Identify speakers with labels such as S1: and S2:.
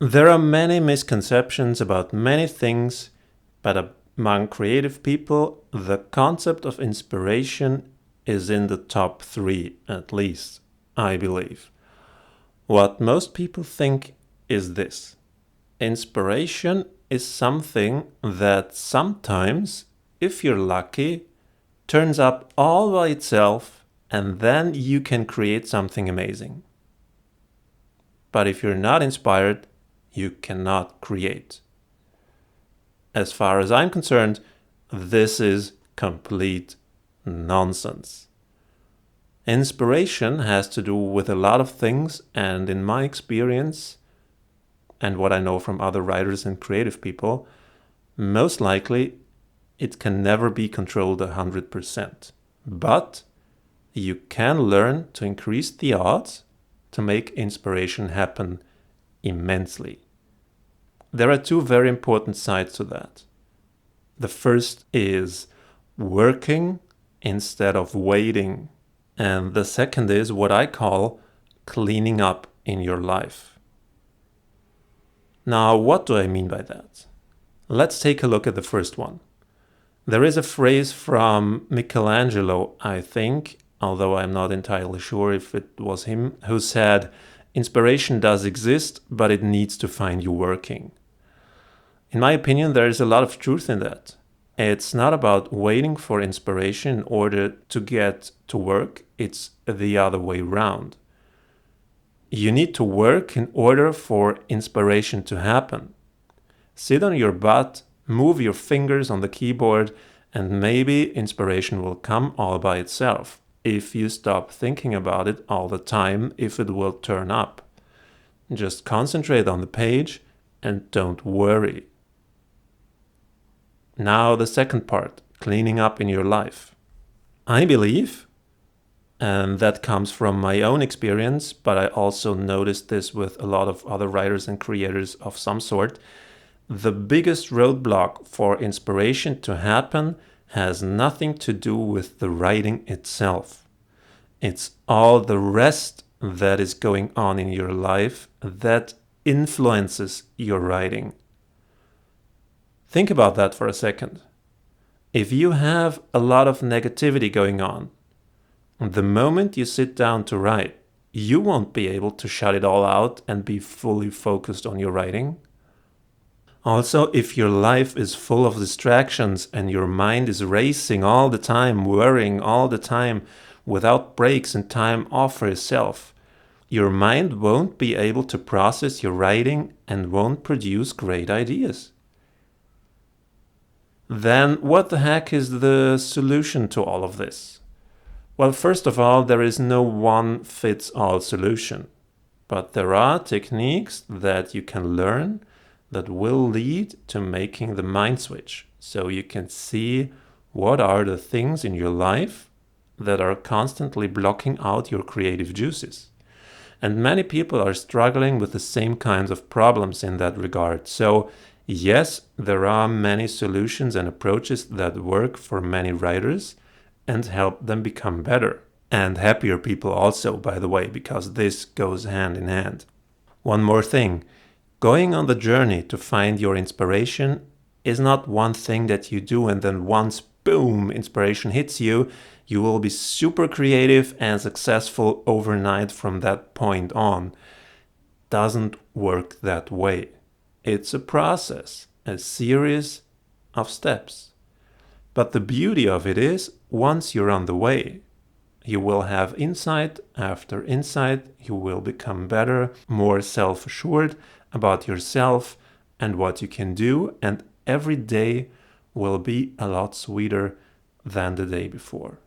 S1: There are many misconceptions about many things, but among creative people, the concept of inspiration is in the top 3, at least, I believe. What most people think is this: inspiration is something that sometimes, if you're lucky, turns up all by itself, and then you can create something amazing. But if you're not inspired, you cannot create. As far as I'm concerned, this is complete nonsense. Inspiration has to do with a lot of things, and in my experience, and what I know from other writers and creative people, most likely it can never be controlled 100%. But you can learn to increase the odds to make inspiration happen immensely. There are 2 very important sides to that. The first is working instead of waiting. And the second is what I call cleaning up in your life. Now, what do I mean by that? Let's take a look at the first one. There is a phrase from Michelangelo, I think, although I'm not entirely sure if it was him, who said, "Inspiration does exist, but it needs to find you working." In my opinion, there is a lot of truth in that. It's not about waiting for inspiration in order to get to work, it's the other way around. You need to work in order for inspiration to happen. Sit on your butt, move your fingers on the keyboard, and maybe inspiration will come all by itself, if you stop thinking about it all the time, if it will turn up. Just concentrate on the page and don't worry. Now the second part, cleaning up in your life. I believe, and that comes from my own experience, but I also noticed this with a lot of other writers and creators of some sort, the biggest roadblock for inspiration to happen has nothing to do with the writing itself. It's all the rest that is going on in your life that influences your writing. Think about that for a second. If you have a lot of negativity going on, the moment you sit down to write, you won't be able to shut it all out and be fully focused on your writing. Also, if your life is full of distractions and your mind is racing all the time, worrying all the time, without breaks and time off for yourself, your mind won't be able to process your writing and won't produce great ideas. Then what the heck is the solution to all of this? Well, first of all, there is no one-fits-all solution, but there are techniques that you can learn that will lead to making the mind switch, so you can see what are the things in your life that are constantly blocking out your creative juices. And many people are struggling with the same kinds of problems in that regard. So yes, there are many solutions and approaches that work for many writers and help them become better. And happier people also, by the way, because this goes hand in hand. One more thing. Going on the journey to find your inspiration is not one thing that you do and then once, boom, inspiration hits you, you will be super creative and successful overnight from that point on. Doesn't work that way. It's a process, a series of steps. But the beauty of it is, once you're on the way, you will have insight after insight, you will become better, more self-assured about yourself and what you can do, and every day will be a lot sweeter than the day before.